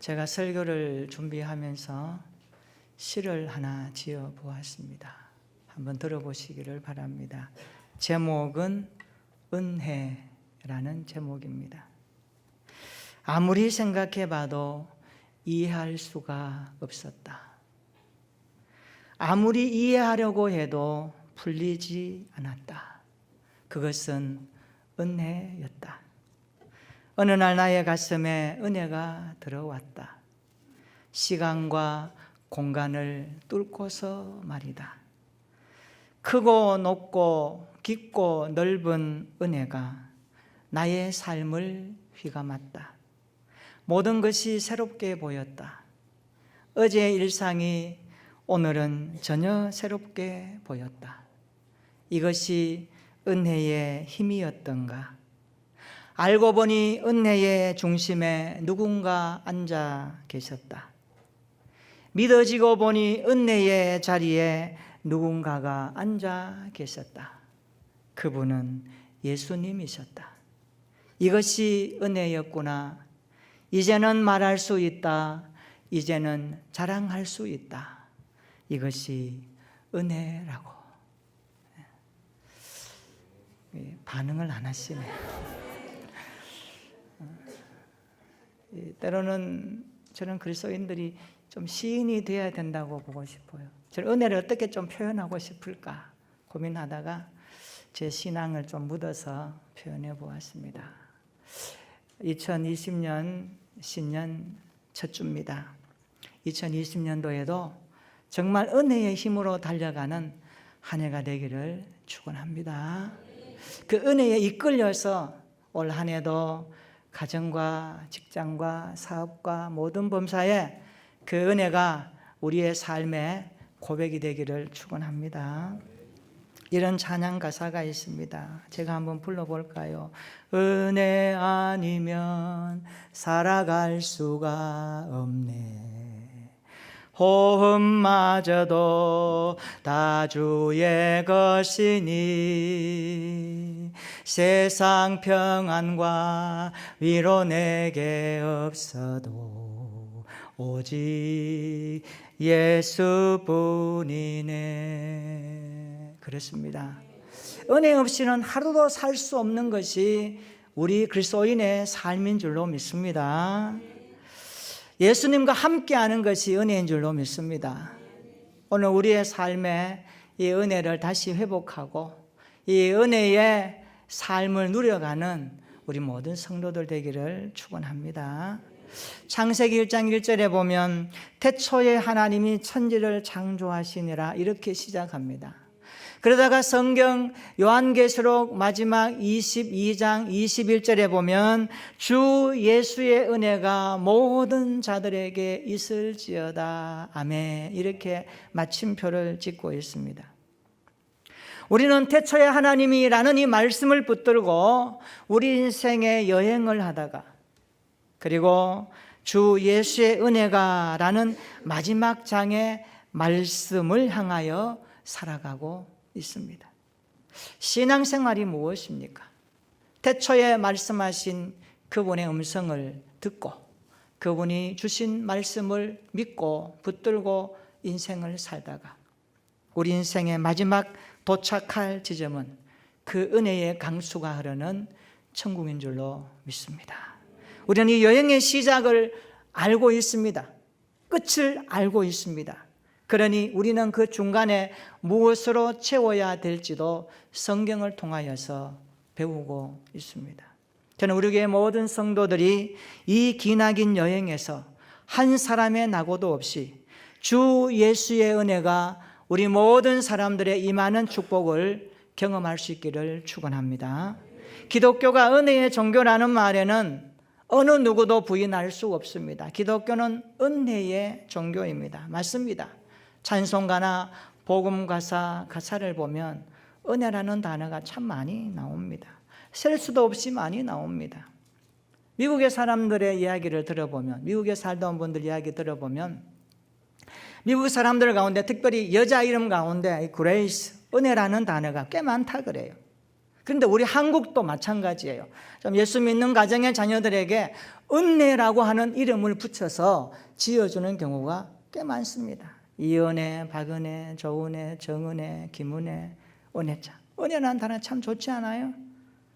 제가 설교를 준비하면서 시를 하나 지어 보았습니다. 한번 들어보시기를 바랍니다. 제목은 은혜라는 제목입니다. 아무리 생각해봐도 이해할 수가 없었다. 아무리 이해하려고 해도 풀리지 않았다. 그것은 은혜였다. 어느 날 나의 가슴에 은혜가 들어왔다. 시간과 공간을 뚫고서 말이다. 크고 높고 깊고 넓은 은혜가 나의 삶을 휘감았다. 모든 것이 새롭게 보였다. 어제의 일상이 오늘은 전혀 새롭게 보였다. 이것이 은혜의 힘이었던가? 알고 보니 은혜의 중심에 누군가 앉아 계셨다. 믿어지고 보니 은혜의 자리에 누군가가 앉아 계셨다. 그분은 예수님이셨다. 이것이 은혜였구나. 이제는 말할 수 있다. 이제는 자랑할 수 있다. 이것이 은혜라고. 반응을 안 하시네요. 때로는 저는 그리스도인들이 좀 시인이 되어야 된다고 보고 싶어요. 저는 은혜를 어떻게 좀 표현하고 싶을까 고민하다가 제 신앙을 좀 묻어서 표현해 보았습니다. 2020년 신년 첫 주입니다. 2020년도에도 정말 은혜의 힘으로 달려가는 한 해가 되기를 축원합니다. 그 은혜에 이끌려서 올 한 해도 가정과 직장과 사업과 모든 범사에 그 은혜가 우리의 삶의 고백이 되기를 축원합니다. 이런 찬양 가사가 있습니다. 제가 한번 불러볼까요? 은혜 아니면 살아갈 수가 없네. 호흡마저도 다 주의 것이니 세상 평안과 위로 내게 없어도 오직 예수뿐이네. 그렇습니다. 은혜 없이는 하루도 살 수 없는 것이 우리 그리스도인의 삶인 줄로 믿습니다. 예수님과 함께하는 것이 은혜인 줄로 믿습니다. 오늘 우리의 삶에 이 은혜를 다시 회복하고 이 은혜의 삶을 누려가는 우리 모든 성도들 되기를 축원합니다. 창세기 1장 1절에 보면 태초에 하나님이 천지를 창조하시니라 이렇게 시작합니다. 그러다가 성경 요한계시록 마지막 22장 21절에 보면 주 예수의 은혜가 모든 자들에게 있을지어다. 아멘. 이렇게 마침표를 짓고 있습니다. 우리는 태초에 하나님이라는 이 말씀을 붙들고 우리 인생의 여행을 하다가 그리고 주 예수의 은혜가 라는 마지막 장의 말씀을 향하여 살아가고 있습니다. 신앙생활이 무엇입니까? 태초에 말씀하신 그분의 음성을 듣고 그분이 주신 말씀을 믿고 붙들고 인생을 살다가 우리 인생의 마지막 도착할 지점은 그 은혜의 강수가 흐르는 천국인 줄로 믿습니다. 우리는 이 여행의 시작을 알고 있습니다. 끝을 알고 있습니다. 그러니 우리는 그 중간에 무엇으로 채워야 될지도 성경을 통하여서 배우고 있습니다. 저는 우리 교회 모든 성도들이 이 기나긴 여행에서 한 사람의 낙오도 없이 주 예수의 은혜가 우리 모든 사람들의 임하는 축복을 경험할 수 있기를 축원합니다. 기독교가 은혜의 종교라는 말에는 어느 누구도 부인할 수 없습니다. 기독교는 은혜의 종교입니다. 맞습니다. 찬송가나 복음가사 가사를 보면 은혜라는 단어가 참 많이 나옵니다. 셀 수도 없이 많이 나옵니다. 미국의 사람들의 이야기를 들어보면, 미국에 살던 분들 이야기 들어보면 미국 사람들 가운데 특별히 여자 이름 가운데 그레이스, 은혜라는 단어가 꽤 많다 그래요. 그런데 우리 한국도 마찬가지예요. 좀 예수 믿는 가정의 자녀들에게 은혜라고 하는 이름을 붙여서 지어주는 경우가 꽤 많습니다. 이은혜, 박은혜, 조은혜, 정은혜, 김은혜, 은혜자. 은혜라는 단어 참 좋지 않아요?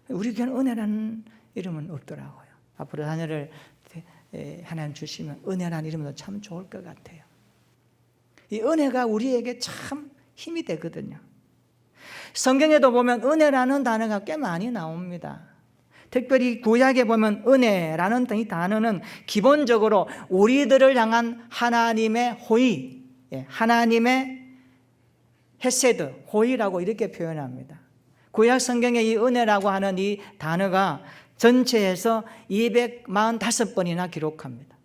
우리 교회는 은혜라는 이름은 없더라고요. 앞으로 자녀를 하나님 주시면 은혜라는 이름도 참 좋을 것 같아요. 이 은혜가 우리에게 참 힘이 되거든요. 성경에도 보면 은혜라는 단어가 꽤 많이 나옵니다. 특별히 구약에 보면 은혜라는 이 단어는 기본적으로 우리들을 향한 하나님의 호의, 하나님의 헤세드, 호의라고 이렇게 표현합니다. 구약 성경에 이 은혜라고 하는 이 단어가 전체에서 245번이나 기록합니다.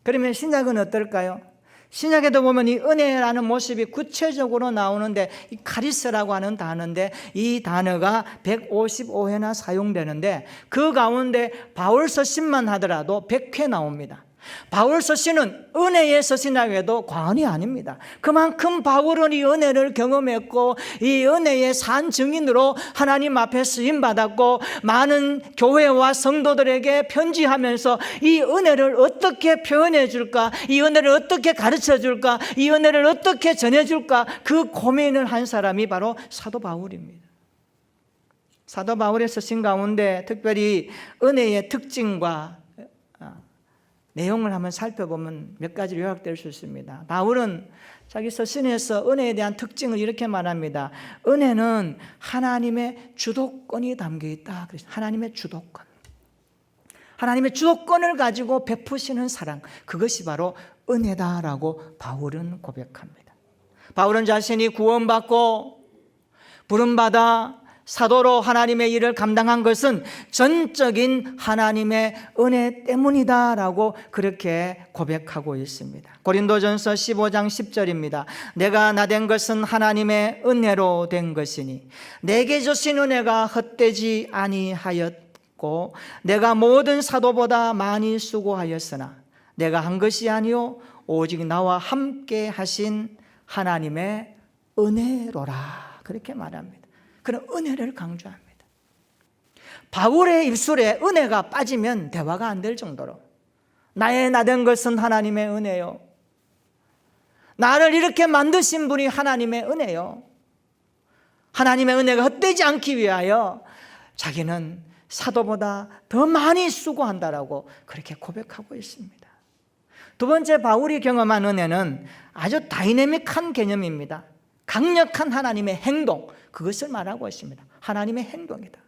그러면 신약은 어떨까요? 신약에도 보면 이 은혜라는 모습이 구체적으로 나오는데 이 카리스라고 하는 단어인데 이 단어가 155회나 사용되는데 그 가운데 바울 서신만 하더라도 100회 나옵니다. 바울 서신은 은혜의 서신하게도 과언이 아닙니다. 그만큼 바울은 이 은혜를 경험했고 이 은혜의 산 증인으로 하나님 앞에 쓰임받았고 많은 교회와 성도들에게 편지하면서 이 은혜를 어떻게 표현해 줄까, 이 은혜를 어떻게 가르쳐 줄까, 이 은혜를 어떻게 전해 줄까, 그 고민을 한 사람이 바로 사도 바울입니다. 사도 바울의 서신 가운데 특별히 은혜의 특징과 내용을 한번 살펴보면 몇 가지로 요약될 수 있습니다. 바울은 자기 서신에서 은혜에 대한 특징을 이렇게 말합니다. 은혜는 하나님의 주도권이 담겨 있다. 하나님의 주도권. 하나님의 주도권을 가지고 베푸시는 사랑. 그것이 바로 은혜다라고 바울은 고백합니다. 바울은 자신이 구원받고 부름받아 사도로 하나님의 일을 감당한 것은 전적인 하나님의 은혜 때문이다라고 그렇게 고백하고 있습니다. 고린도전서 15장 10절입니다. 내가 나된 것은 하나님의 은혜로 된 것이니 내게 주신 은혜가 헛되지 아니하였고 내가 모든 사도보다 많이 수고하였으나 내가 한 것이 아니요 오직 나와 함께 하신 하나님의 은혜로라 그렇게 말합니다. 그런 은혜를 강조합니다. 바울의 입술에 은혜가 빠지면 대화가 안 될 정도로 나의 나된 것은 하나님의 은혜요. 나를 이렇게 만드신 분이 하나님의 은혜요. 하나님의 은혜가 헛되지 않기 위하여 자기는 사도보다 더 많이 수고한다라고 그렇게 고백하고 있습니다. 두 번째 바울이 경험한 은혜는 아주 다이내믹한 개념입니다. 강력한 하나님의 행동, 그것을 말하고 있습니다. 하나님의 행동이다.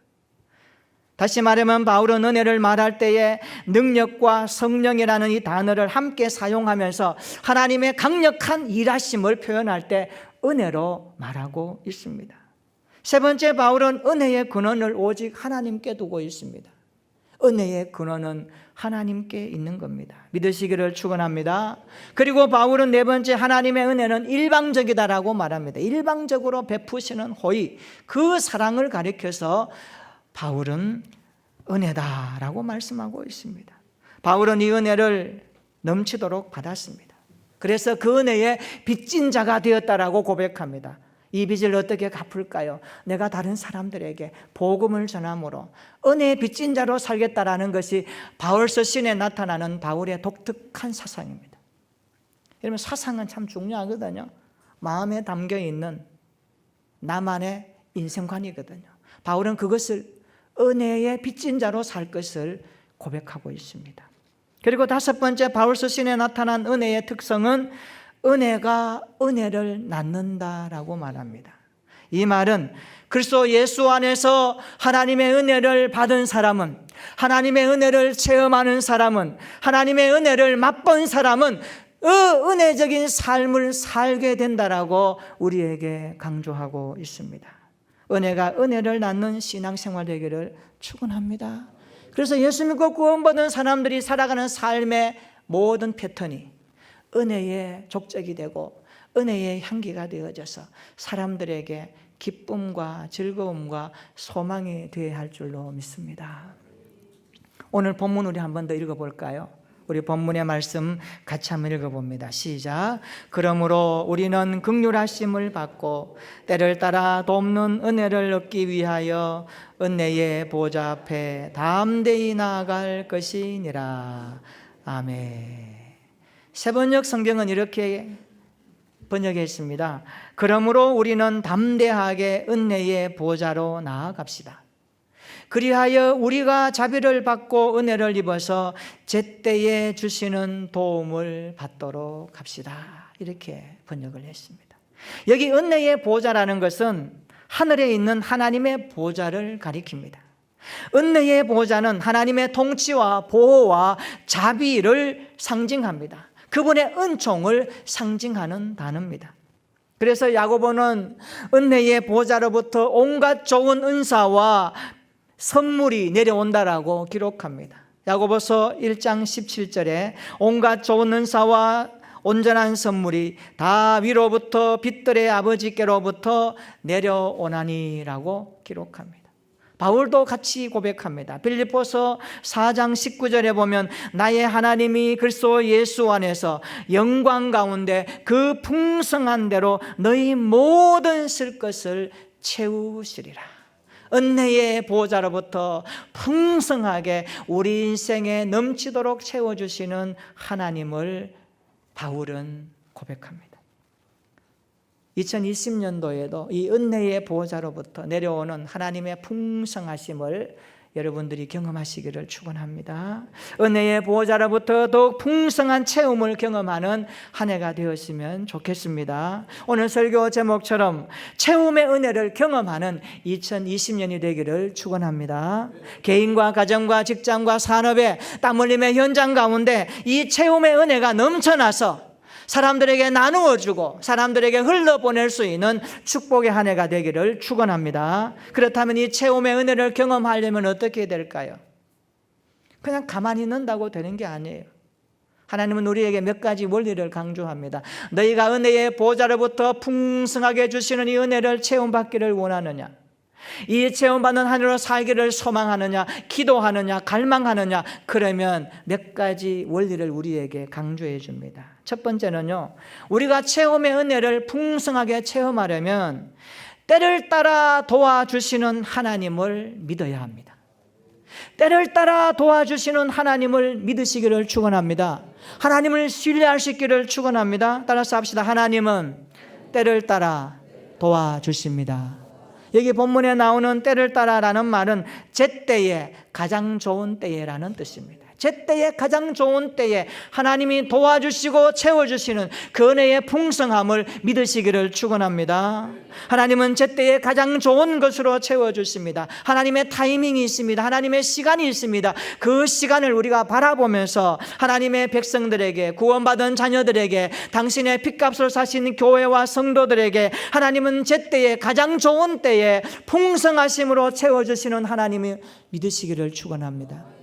다시 말하면 바울은 은혜를 말할 때에 능력과 성령이라는 이 단어를 함께 사용하면서 하나님의 강력한 일하심을 표현할 때 은혜로 말하고 있습니다. 세 번째, 바울은 은혜의 근원을 오직 하나님께 두고 있습니다. 은혜의 근원은 하나님께 있는 겁니다. 믿으시기를 축원합니다. 그리고 바울은 네 번째, 하나님의 은혜는 일방적이다라고 말합니다. 일방적으로 베푸시는 호의, 그 사랑을 가리켜서 바울은 은혜다라고 말씀하고 있습니다. 바울은 이 은혜를 넘치도록 받았습니다. 그래서 그 은혜에 빚진 자가 되었다라고 고백합니다. 이 빚을 어떻게 갚을까요? 내가 다른 사람들에게 복음을 전함으로 은혜의 빚진 자로 살겠다라는 것이 바울 서신에 나타나는 바울의 독특한 사상입니다. 여러분, 사상은 참 중요하거든요. 마음에 담겨 있는 나만의 인생관이거든요. 바울은 그것을 은혜의 빚진 자로 살 것을 고백하고 있습니다. 그리고 다섯 번째, 바울 서신에 나타난 은혜의 특성은 은혜가 은혜를 낳는다라고 말합니다. 이 말은 그리스도 예수 안에서 하나님의 은혜를 받은 사람은, 하나님의 은혜를 체험하는 사람은, 하나님의 은혜를 맛본 사람은 은혜적인 삶을 살게 된다라고 우리에게 강조하고 있습니다. 은혜가 은혜를 낳는 신앙생활 되기를 축원합니다. 그래서 예수 믿고 구원받은 사람들이 살아가는 삶의 모든 패턴이 은혜의 족적이 되고 은혜의 향기가 되어져서 사람들에게 기쁨과 즐거움과 소망이 되어야 할 줄로 믿습니다. 오늘 본문 우리 한 번 더 읽어볼까요? 우리 본문의 말씀 같이 한번 읽어봅니다. 시작. 그러므로 우리는 긍휼하심을 받고 때를 따라 돕는 은혜를 얻기 위하여 은혜의 보좌 앞에 담대히 나아갈 것이니라. 아멘. 세번역 성경은 이렇게 번역했습니다. 그러므로 우리는 담대하게 은혜의 보좌로 나아갑시다. 그리하여 우리가 자비를 받고 은혜를 입어서 제때에 주시는 도움을 받도록 합시다. 이렇게 번역을 했습니다. 여기 은혜의 보좌라는 것은 하늘에 있는 하나님의 보좌를 가리킵니다. 은혜의 보좌는 하나님의 통치와 보호와 자비를 상징합니다. 그분의 은총을 상징하는 단어입니다. 그래서 야고보는 은혜의 보좌로부터 온갖 좋은 은사와 선물이 내려온다라고 기록합니다. 야고보서 1장 17절에 온갖 좋은 은사와 온전한 선물이 다 위로부터 빛들의 아버지께로부터 내려오나니라고 기록합니다. 바울도 같이 고백합니다. 빌립보서 4장 19절에 보면 나의 하나님이 그리스도 예수 안에서 영광 가운데 그 풍성한 대로 너희 모든 쓸 것을 채우시리라. 은혜의 보좌로부터 풍성하게 우리 인생에 넘치도록 채워주시는 하나님을 바울은 고백합니다. 2020년도에도 이 은혜의 보좌로부터 내려오는 하나님의 풍성하심을 여러분들이 경험하시기를 축원합니다. 은혜의 보좌로부터 더욱 풍성한 체험을 경험하는 한 해가 되었으면 좋겠습니다. 오늘 설교 제목처럼 체험의 은혜를 경험하는 2020년이 되기를 축원합니다. 개인과 가정과 직장과 산업의 땀 흘림의 현장 가운데 이 체험의 은혜가 넘쳐나서 사람들에게 나누어주고 사람들에게 흘러보낼 수 있는 축복의 한 해가 되기를 축원합니다. 그렇다면 이 체험의 은혜를 경험하려면 어떻게 될까요? 그냥 가만히 있는다고 되는 게 아니에요. 하나님은 우리에게 몇 가지 원리를 강조합니다. 너희가 은혜의 보좌로부터 풍성하게 주시는 이 은혜를 체험받기를 원하느냐? 이 체험받는 하늘로 살기를 소망하느냐, 기도하느냐, 갈망하느냐, 그러면 몇 가지 원리를 우리에게 강조해 줍니다. 첫 번째는요, 우리가 체험의 은혜를 풍성하게 체험하려면 때를 따라 도와주시는 하나님을 믿어야 합니다. 때를 따라 도와주시는 하나님을 믿으시기를 축원합니다. 하나님을 신뢰하시기를 축원합니다. 따라서 합시다. 하나님은 때를 따라 도와주십니다. 여기 본문에 나오는 때를 따라라는 말은 제때에 가장 좋은 때에라는 뜻입니다. 제때에 가장 좋은 때에 하나님이 도와주시고 채워주시는 그 은혜의 풍성함을 믿으시기를 축원합니다. 하나님은 제때에 가장 좋은 것으로 채워주십니다. 하나님의 타이밍이 있습니다. 하나님의 시간이 있습니다. 그 시간을 우리가 바라보면서 하나님의 백성들에게, 구원받은 자녀들에게, 당신의 핏값을 사신 교회와 성도들에게 하나님은 제때에 가장 좋은 때에 풍성하심으로 채워주시는 하나님이 믿으시기를 축원합니다.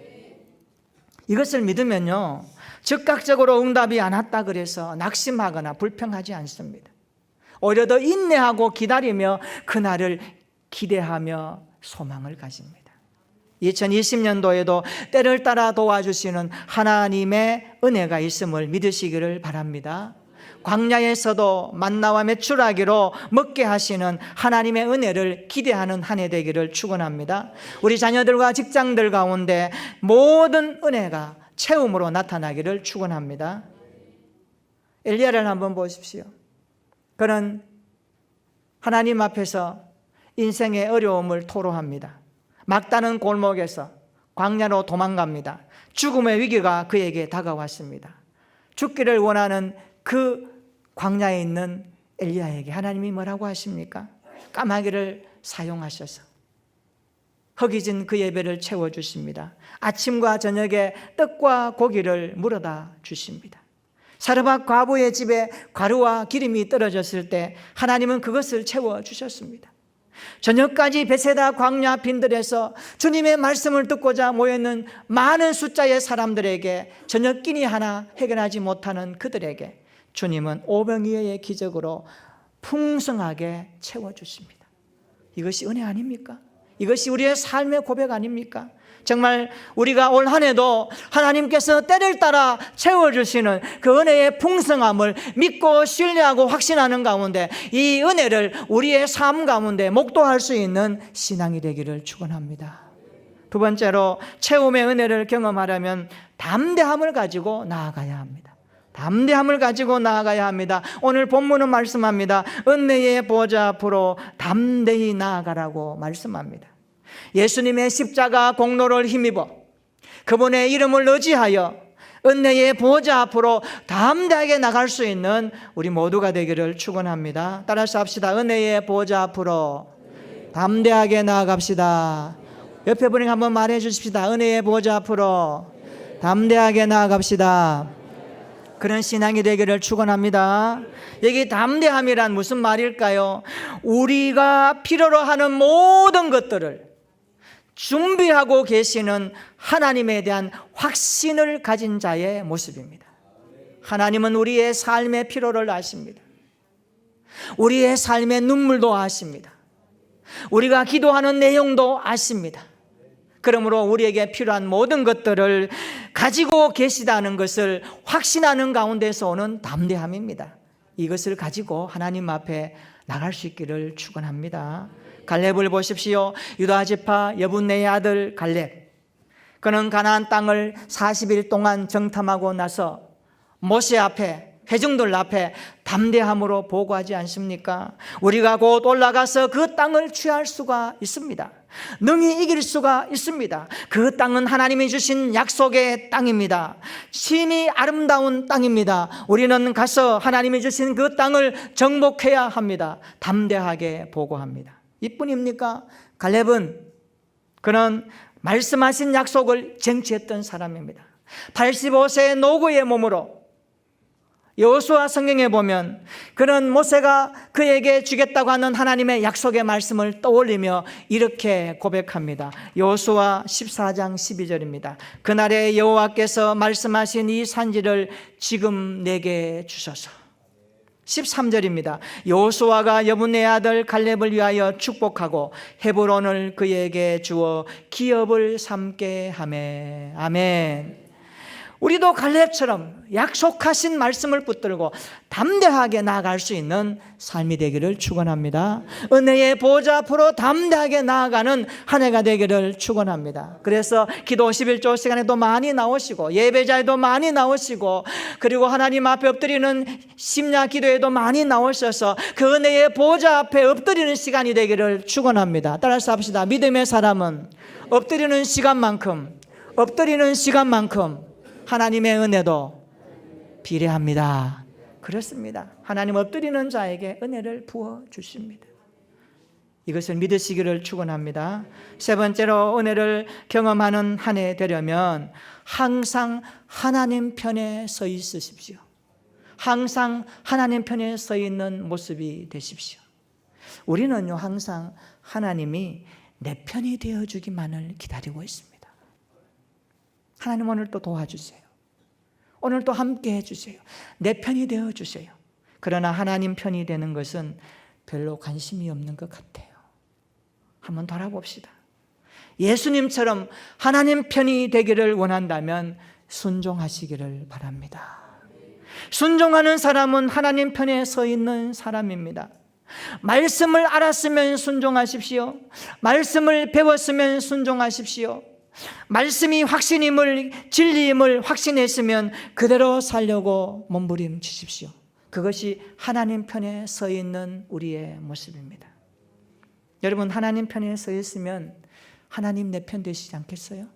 이것을 믿으면요, 즉각적으로 응답이 안 왔다 그래서 낙심하거나 불평하지 않습니다. 오히려 더 인내하고 기다리며 그날을 기대하며 소망을 가집니다. 2020년도에도 때를 따라 도와주시는 하나님의 은혜가 있음을 믿으시기를 바랍니다. 광야에서도 만나와 메추라기로 먹게 하시는 하나님의 은혜를 기대하는 한 해 되기를 축원합니다. 우리 자녀들과 직장들 가운데 모든 은혜가 체험으로 나타나기를 축원합니다. 엘리야를 한번 보십시오. 그는 하나님 앞에서 인생의 어려움을 토로합니다. 막다른 골목에서 광야로 도망갑니다. 죽음의 위기가 그에게 다가왔습니다. 죽기를 원하는 그 광야에 있는 엘리야에게 하나님이 뭐라고 하십니까? 까마귀를 사용하셔서 허기진 그 예배를 채워주십니다. 아침과 저녁에 떡과 고기를 물어다 주십니다. 사르밧 과부의 집에 가루와 기름이 떨어졌을 때 하나님은 그것을 채워주셨습니다. 저녁까지 베세다 광야 빈들에서 주님의 말씀을 듣고자 모였는 많은 숫자의 사람들에게 저녁 끼니 하나 해결하지 못하는 그들에게 주님은 오병이어의 기적으로 풍성하게 채워주십니다. 이것이 은혜 아닙니까? 이것이 우리의 삶의 고백 아닙니까? 정말 우리가 올 한 해도 하나님께서 때를 따라 채워주시는 그 은혜의 풍성함을 믿고 신뢰하고 확신하는 가운데 이 은혜를 우리의 삶 가운데 목도할 수 있는 신앙이 되기를 축원합니다. 두 번째로 채움의 은혜를 경험하려면 담대함을 가지고 나아가야 합니다. 담대함을 가지고 나아가야 합니다. 오늘 본문은 말씀합니다. 은혜의 보좌 앞으로 담대히 나아가라고 말씀합니다. 예수님의 십자가 공로를 힘입어 그분의 이름을 의지하여 은혜의 보좌 앞으로 담대하게 나갈 수 있는 우리 모두가 되기를 축원합니다. 따라서 합시다. 은혜의 보좌 앞으로 담대하게 나아갑시다. 옆에 분에게 한번 말해 주십시다. 은혜의 보좌 앞으로 담대하게 나아갑시다. 그런 신앙이 되기를 축원합니다. 여기 담대함이란 무슨 말일까요? 우리가 필요로 하는 모든 것들을 준비하고 계시는 하나님에 대한 확신을 가진 자의 모습입니다. 하나님은 우리의 삶의 필요를 아십니다. 우리의 삶의 눈물도 아십니다. 우리가 기도하는 내용도 아십니다. 그러므로 우리에게 필요한 모든 것들을 가지고 계시다는 것을 확신하는 가운데서 오는 담대함입니다. 이것을 가지고 하나님 앞에 나갈 수 있기를 축원합니다. 갈렙을 보십시오. 유다 지파 여분네의 아들 갈렙. 그는 가나안 땅을 40일 동안 정탐하고 나서 모세 앞에 회중들 앞에 담대함으로 보고하지 않습니까? 우리가 곧 올라가서 그 땅을 취할 수가 있습니다. 능히 이길 수가 있습니다. 그 땅은 하나님이 주신 약속의 땅입니다. 심히 아름다운 땅입니다. 우리는 가서 하나님이 주신 그 땅을 정복해야 합니다. 담대하게 보고합니다. 이뿐입니까? 갈렙은 그는 말씀하신 약속을 쟁취했던 사람입니다. 85세의 노구의 몸으로 여호수아 성경에 보면 그는 모세가 그에게 주겠다고 하는 하나님의 약속의 말씀을 떠올리며 이렇게 고백합니다. 여호수아 14장 12절입니다. 그날에 여호와께서 말씀하신 이 산지를 지금 내게 주소서. 13절입니다. 여호수아가 여분네 아들 갈렙을 위하여 축복하고 헤브론을 그에게 주어 기업을 삼게 하매. 아멘. 우리도 갈렙처럼 약속하신 말씀을 붙들고 담대하게 나아갈 수 있는 삶이 되기를 축원합니다. 은혜의 보좌 앞으로 담대하게 나아가는 한 해가 되기를 축원합니다. 그래서 기도 11조 시간에도 많이 나오시고 예배자에도 많이 나오시고 그리고 하나님 앞에 엎드리는 심야 기도에도 많이 나오셔서 그 은혜의 보좌 앞에 엎드리는 시간이 되기를 축원합니다. 따라서 합시다. 믿음의 사람은 엎드리는 시간만큼 하나님의 은혜도 비례합니다. 그렇습니다. 하나님 엎드리는 자에게 은혜를 부어주십니다. 이것을 믿으시기를 축원합니다. 세 번째로 은혜를 경험하는 한 해 되려면 항상 하나님 편에 서 있으십시오. 항상 하나님 편에 서 있는 모습이 되십시오. 우리는요 항상 하나님이 내 편이 되어주기만을 기다리고 있습니다. 하나님 오늘 또 도와주세요. 오늘 또 함께 해주세요. 내 편이 되어주세요. 그러나 하나님 편이 되는 것은 별로 관심이 없는 것 같아요. 한번 돌아봅시다. 예수님처럼 하나님 편이 되기를 원한다면 순종하시기를 바랍니다. 순종하는 사람은 하나님 편에 서 있는 사람입니다. 말씀을 알았으면 순종하십시오. 말씀을 배웠으면 순종하십시오. 말씀이 확신임을 진리임을 확신했으면 그대로 살려고 몸부림치십시오. 그것이 하나님 편에 서 있는 우리의 모습입니다. 여러분 하나님 편에 서 있으면 하나님 내 편 되시지 않겠어요?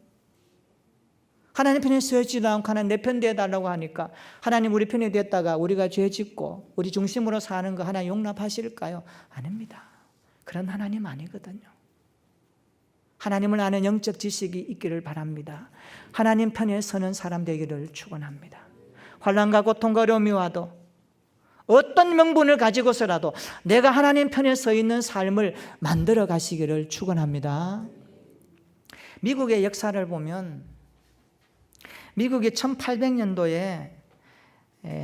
하나님 편에 서 있지도 않고 하나님 내 편 되어달라고 하니까 하나님 우리 편이 됐다가 우리가 죄 짓고 우리 중심으로 사는 거 하나님 용납하실까요? 아닙니다. 그런 하나님 아니거든요. 하나님을 아는 영적 지식이 있기를 바랍니다. 하나님 편에 서는 사람 되기를 축원합니다. 환난과 고통과 어려움이 와도 어떤 명분을 가지고서라도 내가 하나님 편에 서 있는 삶을 만들어 가시기를 축원합니다. 미국의 역사를 보면 미국이 1800년도에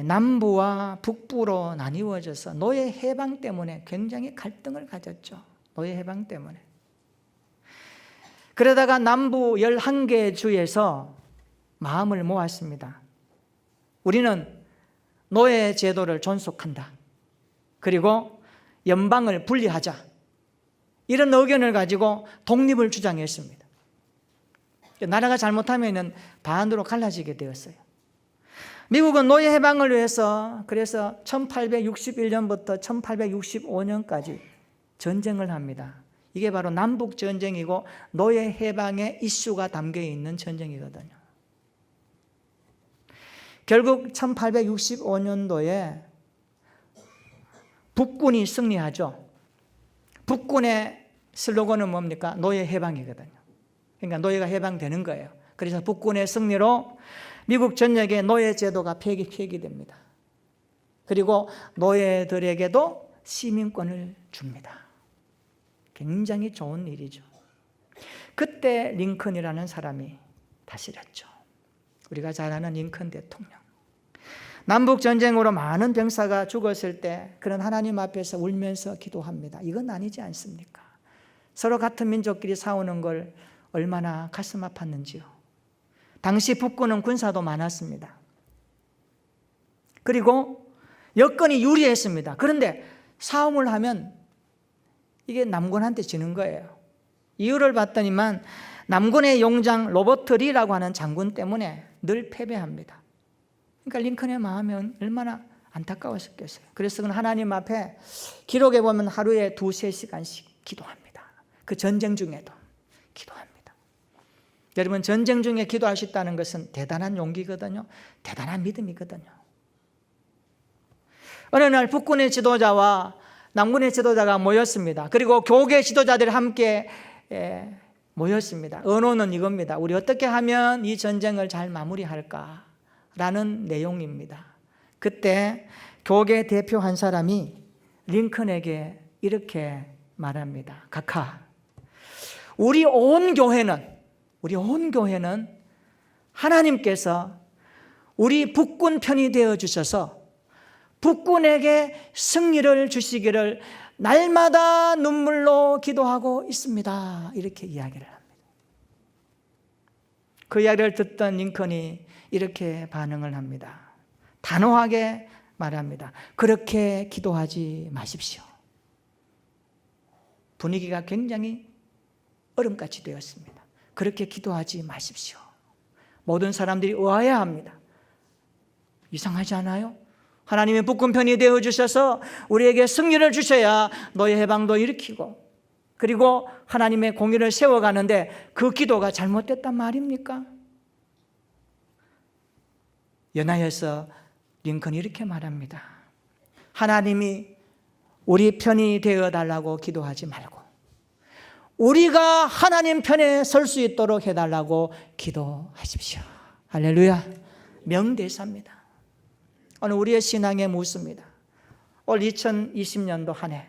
남부와 북부로 나뉘어져서 노예 해방 때문에 굉장히 갈등을 가졌죠. 노예 해방 때문에. 그러다가 남부 11개 주에서 마음을 모았습니다. 우리는 노예 제도를 존속한다. 그리고 연방을 분리하자. 이런 의견을 가지고 독립을 주장했습니다. 나라가 잘못하면 반으로 갈라지게 되었어요. 미국은 노예 해방을 위해서 그래서 1861년부터 1865년까지 전쟁을 합니다. 이게 바로 남북 전쟁이고 노예 해방의 이슈가 담겨 있는 전쟁이거든요. 결국 1865년도에 북군이 승리하죠. 북군의 슬로건은 뭡니까? 노예 해방이거든요. 그러니까 노예가 해방되는 거예요. 그래서 북군의 승리로 미국 전역에 노예 제도가 폐기됩니다. 그리고 노예들에게도 시민권을 줍니다. 굉장히 좋은 일이죠. 그때 링컨이라는 사람이 다스렸죠. 우리가 잘 아는 링컨 대통령. 남북 전쟁으로 많은 병사가 죽었을 때 그런 하나님 앞에서 울면서 기도합니다. 이건 아니지 않습니까? 서로 같은 민족끼리 싸우는 걸 얼마나 가슴 아팠는지요. 당시 북군은 군사도 많았습니다. 그리고 여건이 유리했습니다. 그런데 싸움을 하면 이게 남군한테 지는 거예요. 이유를 봤더니만 남군의 용장 로버트 리라고 하는 장군 때문에 늘 패배합니다. 그러니까 링컨의 마음은 얼마나 안타까웠겠어요. 그래서 그는 하나님 앞에 기록에 보면 하루에 2-3시간씩 기도합니다. 그 전쟁 중에도 기도합니다. 여러분, 전쟁 중에 기도할 수 있다는 것은 대단한 용기거든요. 대단한 믿음이거든요. 어느 날 북군의 지도자와 남군의 지도자가 모였습니다. 그리고 교계 지도자들이 함께 모였습니다. 언어는 이겁니다. 우리 어떻게 하면 이 전쟁을 잘 마무리할까? 라는 내용입니다. 그때 교계 대표 한 사람이 링컨에게 이렇게 말합니다. 각하, 우리 온 교회는 하나님께서 우리 북군 편이 되어 주셔서 북군에게 승리를 주시기를 날마다 눈물로 기도하고 있습니다. 이렇게 이야기를 합니다. 그 이야기를 듣던 링컨이 이렇게 반응을 합니다. 단호하게 말합니다. 그렇게 기도하지 마십시오. 분위기가 굉장히 얼음같이 되었습니다. 그렇게 기도하지 마십시오. 모든 사람들이 의아해합니다. 이상하지 않아요? 하나님의 북군 편이 되어주셔서 우리에게 승리를 주셔야 노예 해방도 일으키고 그리고 하나님의 공의를 세워가는데 그 기도가 잘못됐단 말입니까? 연하여서 링컨이 이렇게 말합니다. 하나님이 우리 편이 되어달라고 기도하지 말고 우리가 하나님 편에 설 수 있도록 해달라고 기도하십시오. 할렐루야. 명대사입니다. 오늘 우리의 신앙에 묻습니다. 올 2020년도 한 해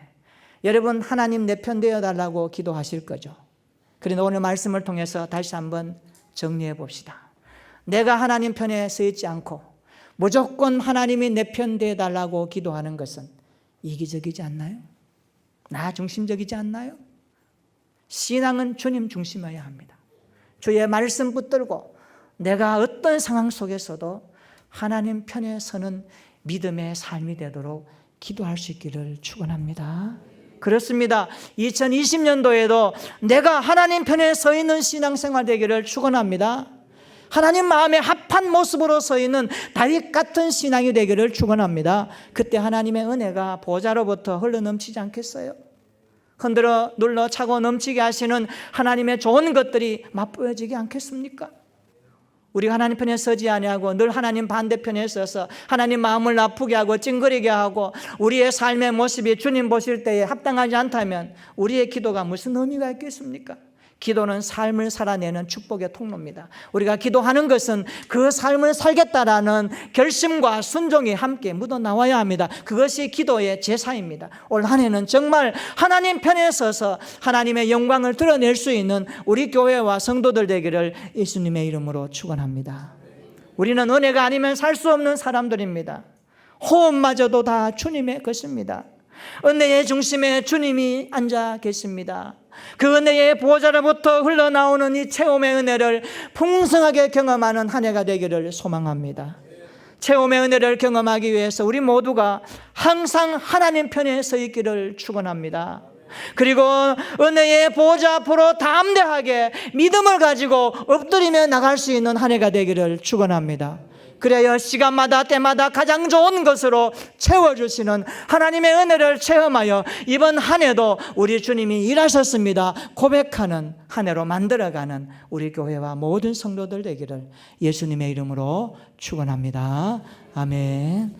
여러분 하나님 내 편 되어달라고 기도하실 거죠. 그런데 오늘 말씀을 통해서 다시 한번 정리해 봅시다. 내가 하나님 편에 서 있지 않고 무조건 하나님이 내 편 되어달라고 기도하는 것은 이기적이지 않나요? 나 중심적이지 않나요? 신앙은 주님 중심이어야 합니다. 주의 말씀 붙들고 내가 어떤 상황 속에서도 하나님 편에 서는 믿음의 삶이 되도록 기도할 수 있기를 축원합니다. 그렇습니다. 2020년도에도 내가 하나님 편에 서 있는 신앙생활 되기를 축원합니다. 하나님 마음에 합한 모습으로 서 있는 다윗 같은 신앙이 되기를 축원합니다. 그때 하나님의 은혜가 보좌로부터 흘러넘치지 않겠어요? 흔들어 눌러 차고 넘치게 하시는 하나님의 좋은 것들이 맛보여지지 않겠습니까? 우리가 하나님 편에 서지 아니하고 늘 하나님 반대편에 서서 하나님 마음을 아프게 하고 찡그리게 하고 우리의 삶의 모습이 주님 보실 때에 합당하지 않다면 우리의 기도가 무슨 의미가 있겠습니까? 기도는 삶을 살아내는 축복의 통로입니다. 우리가 기도하는 것은 그 삶을 살겠다라는 결심과 순종이 함께 묻어나와야 합니다. 그것이 기도의 제사입니다. 올 한 해는 정말 하나님 편에 서서 하나님의 영광을 드러낼 수 있는 우리 교회와 성도들 되기를 예수님의 이름으로 축원합니다. 우리는 은혜가 아니면 살 수 없는 사람들입니다. 호흡마저도 다 주님의 것입니다. 은혜의 중심에 주님이 앉아 계십니다. 그 은혜의 보좌로부터 흘러나오는 이 체험의 은혜를 풍성하게 경험하는 한 해가 되기를 소망합니다. 체험의 은혜를 경험하기 위해서 우리 모두가 항상 하나님 편에 서 있기를 축원합니다. 그리고 은혜의 보좌 앞으로 담대하게 믿음을 가지고 엎드리며 나갈 수 있는 한 해가 되기를 축원합니다. 그래야 시간마다 때마다 가장 좋은 것으로 채워주시는 하나님의 은혜를 체험하여 이번 한 해도 우리 주님이 일하셨습니다 고백하는 한 해로 만들어가는 우리 교회와 모든 성도들 되기를 예수님의 이름으로 축원합니다. 아멘.